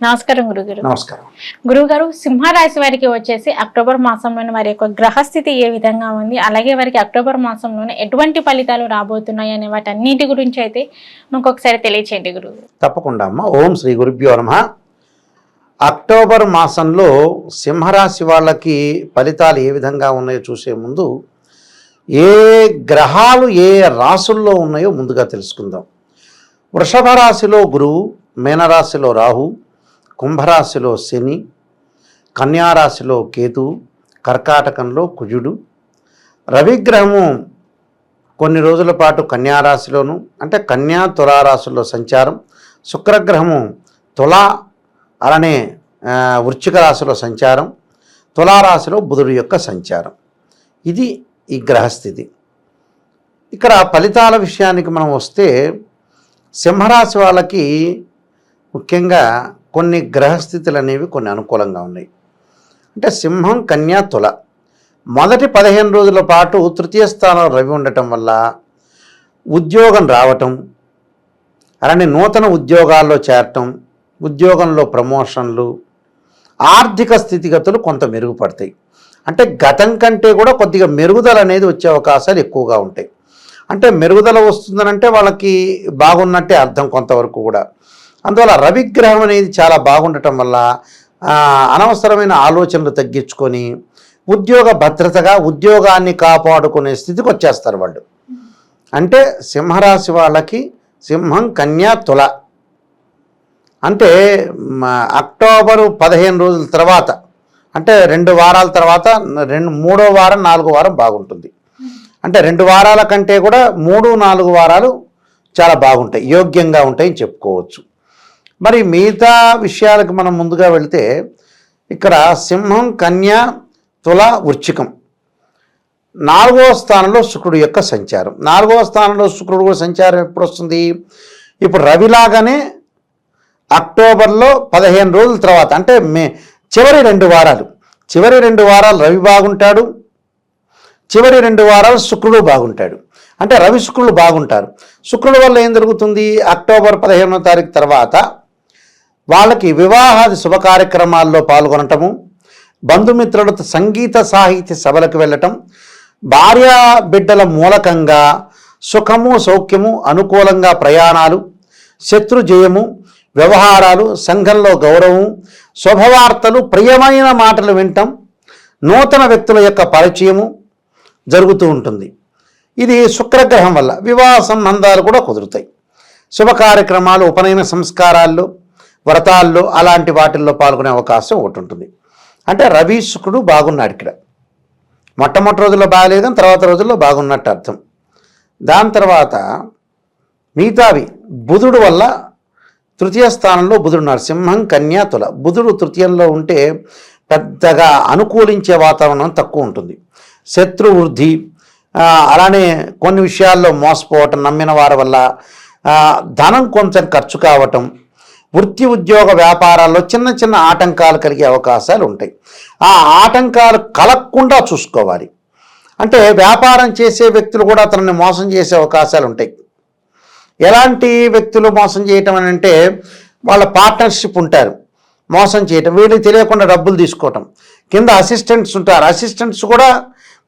నమస్కారం గురుగారు. నమస్కారం. గురుగారు, సింహరాశి వారికి వచ్చేసి అక్టోబర్ మాసంలోని వారి యొక్క గ్రహస్థితి ఏ విధంగా ఉంది, అలాగే వారికి అక్టోబర్ మాసంలోనే ఎటువంటి ఫలితాలు రాబోతున్నాయి అనే వాటన్నిటి గురించి అయితే మనకు ఒకసారి తెలియచేయండి గురువు. తప్పకుండా అమ్మ. ఓం శ్రీ గురుభ్యో నమః. అక్టోబర్ మాసంలో సింహరాశి వాళ్ళకి ఫలితాలు ఏ విధంగా ఉన్నాయో చూసే ముందు ఏ గ్రహాలు ఏ రాశుల్లో ఉన్నాయో ముందుగా తెలుసుకుందాం. వృషభ రాశిలో గురువు, మీనరాశిలో రాహు, కుంభరాశిలో శని, కన్యారాశిలో కేతు, కర్కాటకంలో కుజుడు. రవిగ్రహము కొన్ని రోజుల పాటు కన్యారాశిలోను అంటే కన్యా తులారాశుల్లో సంచారం, శుక్రగ్రహము తులా అలానే వృశ్చిక రాశిలో సంచారం, తులారాశిలో బుధుడు యొక్క సంచారం. ఇది ఈ గ్రహస్థితి. ఇక్కడ ఫలితాల విషయానికి మనం వస్తే సింహరాశి వాళ్ళకి ముఖ్యంగా కొన్ని గ్రహస్థితులు అనేవి కొన్ని అనుకూలంగా ఉన్నాయి. అంటే సింహం, కన్యా, తుల మొదటి 15 రోజుల పాటు తృతీయ స్థానంలో రవి ఉండటం వల్ల ఉద్యోగం రావటం, అలానే నూతన ఉద్యోగాల్లో చేరటం, ఉద్యోగంలో ప్రమోషన్లు, ఆర్థిక స్థితిగతులు కొంత మెరుగుపడతాయి. అంటే గతం కంటే కూడా కొద్దిగా మెరుగుదల అనేది వచ్చే అవకాశాలు ఎక్కువగా ఉంటాయి. అంటే మెరుగుదల వస్తుందనంటే వాళ్ళకి బాగున్నట్టే అర్థం కొంతవరకు కూడా. అందువల్ల రవిగ్రహం అనేది చాలా బాగుండటం వల్ల అనవసరమైన ఆలోచనలు తగ్గించుకొని ఉద్యోగ భద్రతగా ఉద్యోగాన్ని కాపాడుకునే స్థితికి వచ్చేస్తారు వాళ్ళు. అంటే సింహరాశి వాళ్ళకి సింహం, కన్యా, తుల అంటే అక్టోబరు 15 రోజుల తర్వాత అంటే 2 వారాల తర్వాత 3వ వారం 4వ వారం బాగుంటుంది. అంటే 2 వారాల కంటే కూడా 3-4 వారాలు చాలా బాగుంటాయి, యోగ్యంగా ఉంటాయని చెప్పుకోవచ్చు. మరి మిగతా విషయాలకు మనం ముందుగా వెళితే ఇక్కడ సింహం, కన్యా, తుల, వృశ్చికం 4వ స్థానంలో శుక్రుడు యొక్క సంచారం. 4వ స్థానంలో శుక్రుడు సంచారం ఎప్పుడు వస్తుంది? ఇప్పుడు రవిలాగానే అక్టోబర్లో 15 రోజుల తర్వాత అంటే చివరి 2 వారాలు రవి బాగుంటాడు, చివరి 2 వారాలు శుక్రుడు బాగుంటాడు. అంటే రవి శుక్రుడు బాగుంటారు. శుక్రుడు వల్ల ఏం జరుగుతుంది? అక్టోబర్ 15వ తారీఖు తర్వాత వాళ్ళకి వివాహాది శుభ కార్యక్రమాల్లో పాల్గొనటము, బంధుమిత్రులతో సంగీత సాహిత్య సభలకు వెళ్ళటం, భార్యా బిడ్డల మూలకంగా సుఖము సౌఖ్యము, అనుకూలంగా ప్రయాణాలు, శత్రు జయము, వ్యవహారాలు, సంఘంలో గౌరవం, శుభవార్తలు, ప్రియమైన మాటలు వినటం, నూతన వ్యక్తుల యొక్క పరిచయము జరుగుతూ ఉంటుంది. ఇది శుక్రగ్రహం వల్ల వివాహ సంబంధాలు కూడా కుదురుతాయి. శుభ కార్యక్రమాలు, ఉపనయన సంస్కారాల్లో, వ్రతాల్లో అలాంటి వాటిల్లో పాల్గొనే అవకాశం ఒకటి ఉంటుంది. అంటే రవి శుక్రుడు బాగున్నాడు ఇక్కడ. మొట్టమొదటి రోజుల్లో బాగలేదు కానీ తర్వాత రోజుల్లో బాగున్నట్టు అర్థం. దాని తర్వాత మిగతావి బుధుడు వల్ల తృతీయ స్థానంలో బుధుడు ఉన్నారు. సింహం, కన్యా, తుల. బుధుడు తృతీయంలో ఉంటే పెద్దగా అనుకూలించే వాతావరణం తక్కువ ఉంటుంది. శత్రు వృద్ధి, అలానే కొన్ని విషయాల్లో మోసపోవటం, నమ్మిన వారి వల్ల ధనం కొంచెం ఖర్చు కావటం, వృత్తి ఉద్యోగ వ్యాపారాల్లో చిన్న చిన్న ఆటంకాలు కలిగే అవకాశాలు ఉంటాయి. ఆ ఆటంకాలు కలగకుండా చూసుకోవాలి. అంటే వ్యాపారం చేసే వ్యక్తులు కూడా అతన్ని మోసం చేసే అవకాశాలు ఉంటాయి. ఎలాంటి వ్యక్తులు మోసం చేయటం అని అంటే వాళ్ళ పార్ట్నర్షిప్ ఉంటారు, మోసం చేయటం, వీళ్ళకి తెలియకుండా డబ్బులు తీసుకోవటం. కింద అసిస్టెంట్స్ ఉంటారు, అసిస్టెంట్స్ కూడా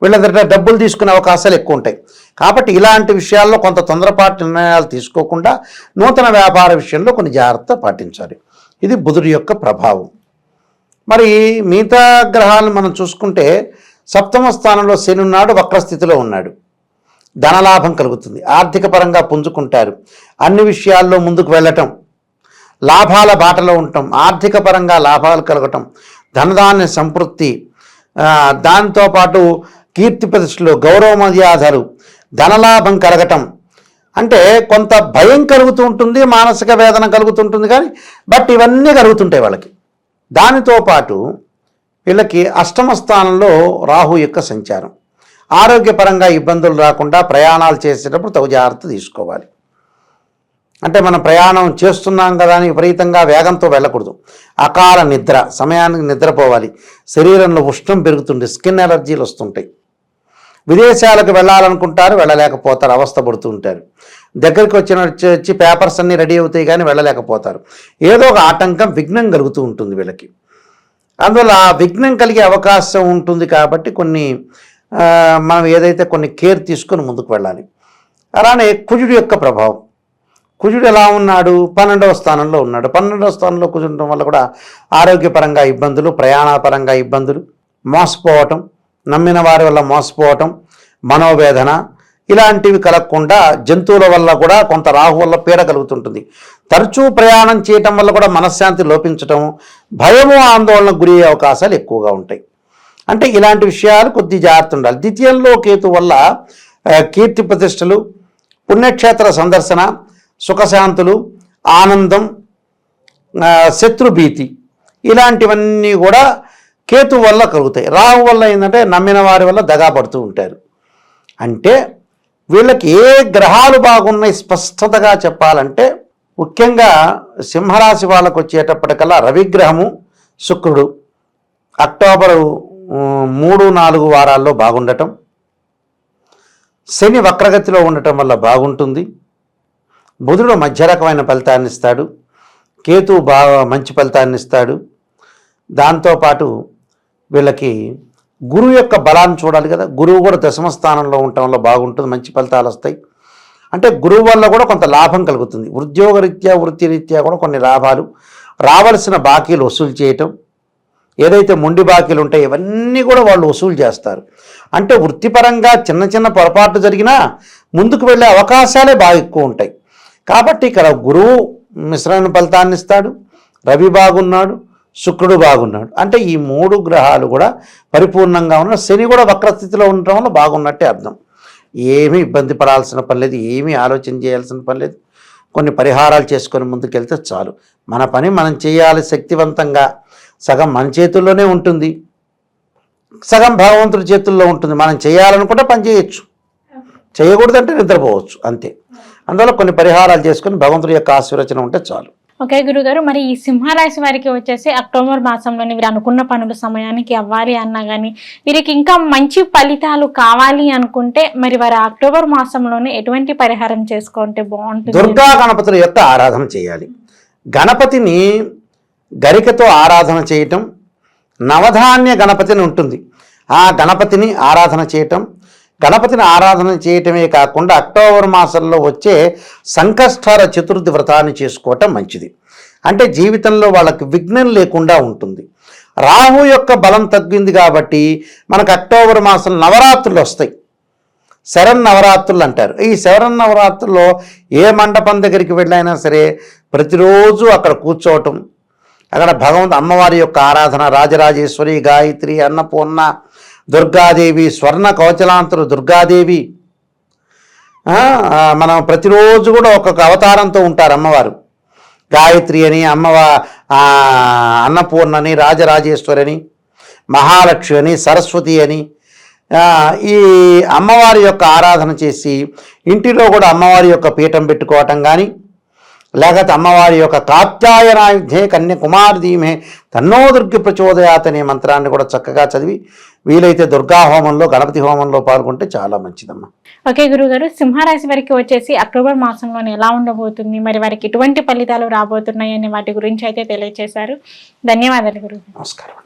వీళ్ళ దగ్గర డబ్బులు తీసుకునే అవకాశాలు ఎక్కువ ఉంటాయి. కాబట్టి ఇలాంటి విషయాల్లో కొంత తొందరపాటు నిర్ణయాలు తీసుకోకుండా నూతన వ్యాపార విషయంలో కొన్ని జాగ్రత్త పాటించాలి. ఇది బుధుడి యొక్క ప్రభావం. మరి మిగతా గ్రహాలను మనం చూసుకుంటే 7వ స్థానంలో శని ఉన్నాడు, వక్రస్థితిలో ఉన్నాడు. ధనలాభం కలుగుతుంది, ఆర్థిక పరంగా పుంజుకుంటారు, అన్ని విషయాల్లో ముందుకు వెళ్ళటం, లాభాల బాటలో ఉండటం, ఆర్థిక పరంగా లాభాలు కలగటం, ధనధాన్య సంతృప్తి, దాంతోపాటు కీర్తి ప్రతిష్టలు, గౌరవ మర్యాదలు, ధనలాభం కలగటం. అంటే కొంత భయం కలుగుతూ ఉంటుంది, మానసిక వేదన కలుగుతుంటుంది, కానీ బట్ ఇవన్నీ కలుగుతుంటాయి వాళ్ళకి. దానితో పాటు వీళ్ళకి 8వ స్థానంలో రాహు యొక్క సంచారం. ఆరోగ్యపరంగా ఇబ్బందులు రాకుండా ప్రయాణాలు చేసేటప్పుడు తగు జాగ్రత్త తీసుకోవాలి. అంటే మనం ప్రయాణం చేస్తున్నాం కదా అని విపరీతంగా వేగంతో వెళ్ళకూడదు. అకాల నిద్ర, సమయానికి నిద్రపోవాలి. శరీరంలో ఉష్ణం పెరుగుతుంది, స్కిన్ ఎలర్జీలు వస్తుంటాయి. విదేశాలకు వెళ్ళాలనుకుంటారు, వెళ్ళలేకపోతారు, అవస్థ పడుతూ ఉంటారు. దగ్గరికి వచ్చి పేపర్స్ అన్నీ రెడీ అవుతాయి కానీ వెళ్ళలేకపోతారు. ఏదో ఒక ఆటంకం, విఘ్నం కలుగుతూ ఉంటుంది వీళ్ళకి. అందువల్ల ఆ విఘ్నం కలిగే అవకాశం ఉంటుంది కాబట్టి మనం ఏదైతే కొన్ని కేర్ తీసుకొని ముందుకు వెళ్ళాలి. అలానే కుజుడు యొక్క ప్రభావం. కుజుడు ఎలా ఉన్నాడు? 12వ స్థానంలో ఉన్నాడు. 12వ స్థానంలో కుజుండటం వల్ల కూడా ఆరోగ్యపరంగా ఇబ్బందులు, ప్రయాణపరంగా ఇబ్బందులు, మోసపోవటం, నమ్మిన వారి వల్ల మోసపోవటం, మనోవేదన ఇలాంటివి కలగకుండా జంతువుల వల్ల కూడా కొంత రాహు వల్ల పీడ కలుగుతుంటుంది. తరచూ ప్రయాణం చేయటం వల్ల కూడా మనశ్శాంతి లోపించటం, భయము, ఆందోళనకు గురయ్యే అవకాశాలు ఎక్కువగా ఉంటాయి. అంటే ఇలాంటి విషయాలు కొద్ది జాగ్రత్త ఉండాలి. ద్వితీయంలో కేతు వల్ల కీర్తి ప్రతిష్టలు, పుణ్యక్షేత్ర సందర్శన, సుఖశాంతులు, ఆనందం, శత్రుభీతి ఇలాంటివన్నీ కూడా కేతు వల్ల కలుగుతాయి. రాహు వల్ల ఏంటంటే నమ్మిన వారి వల్ల దగా పడుతూ ఉంటారు. అంటే వీళ్ళకి ఏ గ్రహాలు బాగున్నాయి స్పష్టతగా చెప్పాలంటే ముఖ్యంగా సింహరాశి వాళ్ళకు వచ్చేటప్పటికల్లా రవిగ్రహము, శుక్రుడు అక్టోబరు 3-4 వారాల్లో బాగుండటం, శని వక్రగతిలో ఉండటం వల్ల బాగుంటుంది, బుధుడు మధ్య రకమైన ఫలితాన్ని ఇస్తాడు, కేతువు బాగా మంచి ఫలితాన్ని ఇస్తాడు. దాంతోపాటు వీళ్ళకి గురువు యొక్క బలాన్ని చూడాలి కదా, గురువు కూడా దశమ స్థానంలో ఉండటం వల్ల బాగుంటుంది, మంచి ఫలితాలు వస్తాయి. అంటే గురువు వల్ల కూడా కొంత లాభం కలుగుతుంది. ఉద్యోగరీత్యా, వృత్తిరీత్యా కూడా కొన్ని లాభాలు, రావాల్సిన బాకీలు వసూలు చేయటం, ఏదైతే మొండి బాకీలు ఉంటాయో ఇవన్నీ కూడా వాళ్ళు వసూలు చేస్తారు. అంటే వృత్తిపరంగా చిన్న చిన్న పొరపాట్లు జరిగినా ముందుకు వెళ్ళే అవకాశాలే బాగా ఎక్కువ ఉంటాయి. కాబట్టి ఇక్కడ గురువు మిశ్రమ ఫలితాన్ని ఇస్తాడు, రవి బాగున్నాడు, శుక్రుడు బాగున్నాడు. అంటే ఈ 3 గ్రహాలు కూడా పరిపూర్ణంగా ఉన్న, శని కూడా వక్రస్థితిలో ఉండటం వల్ల బాగున్నట్టే అర్థం. ఏమీ ఇబ్బంది పడాల్సిన పని లేదు, ఏమీ ఆలోచన చేయాల్సిన పని లేదు. కొన్ని పరిహారాలు చేసుకొని ముందుకెళ్తే చాలు. మన పని మనం చేయాలి శక్తివంతంగా. సగం మన చేతుల్లోనే ఉంటుంది, సగం భగవంతుడి చేతుల్లో ఉంటుంది. మనం చేయాలనుకుంటే పని చేయొచ్చు, చేయకూడదంటే నిద్రపోవచ్చు, అంతే. అందువల్ల కొన్ని పరిహారాలు చేసుకొని భగవంతుడి యొక్క ఆశీర్వచనం ఉంటే చాలు. ఓకే గురుగారు, మరి ఈ సింహరాశి వారికి వచ్చేసి అక్టోబర్ మాసంలోని వీరు అనుకున్న పనులు సమయానికి అవ్వాలి అన్నా కానీ వీరికి ఇంకా మంచి ఫలితాలు కావాలి అనుకుంటే మరి వారు అక్టోబర్ మాసంలోనే ఎటువంటి పరిహారం చేసుకుంటే బాగుంటుంది? దుర్గా గణపతుల యొక్క ఆరాధన చేయాలి. గణపతిని గరికతో ఆరాధన చేయటం, నవధాన్య గణపతిని ఉంటుంది, ఆ గణపతిని ఆరాధన చేయటం. గణపతిని ఆరాధన చేయటమే కాకుండా అక్టోబర్ మాసంలో వచ్చే సంకష్టహర చతుర్థి వ్రతాన్ని చేసుకోవటం మంచిది. అంటే జీవితంలో వాళ్ళకి విఘ్నం లేకుండా ఉంటుంది. రాహు యొక్క బలం తగ్గింది కాబట్టి మనకు అక్టోబర్ మాసం నవరాత్రులు వస్తాయి, శరన్నవరాత్రులు అంటారు. ఈ శరన్నవరాత్రుల్లో ఏ మండపం దగ్గరికి వెళ్ళైనా సరే ప్రతిరోజు అక్కడ కూర్చోవటం, అక్కడ అమ్మవారి యొక్క ఆరాధన, రాజరాజేశ్వరి, గాయత్రి, అన్నపూర్ణ, దుర్గాదేవి, స్వర్ణ కవచలాంతరు దుర్గాదేవి, మనం ప్రతిరోజు కూడా ఒక్కొక్క అవతారంతో ఉంటారు అమ్మవారు. గాయత్రి అని, అన్నపూర్ణని, రాజరాజేశ్వరి అని, మహాలక్ష్మి అని, సరస్వతి అని ఈ అమ్మవారి యొక్క ఆరాధన చేసి ఇంటిలో కూడా అమ్మవారి యొక్క పీఠం పెట్టుకోవటం కానీ, లేకపోతే అమ్మవారి యొక్క కాత్యాయనాయుధే కన్యకుమారి ధీమే తన్నో దుర్గి ప్రచోదయాత్ అనే మంత్రాన్ని కూడా చక్కగా చదివి వీలైతే దుర్గా హోమంలో, గణపతి హోమంలో పాల్గొంటే చాలా మంచిదమ్మా. ఓకే గురుగారు, సింహరాశి వారికి వచ్చేసి అక్టోబర్ మాసంలోనే ఎలా ఉండబోతుంది, మరి వారికి ఎటువంటి ఫలితాలు రాబోతున్నాయి అనే వాటి గురించి అయితే తెలియజేశారు. ధన్యవాదాలు గురుగారు. నమస్కారం.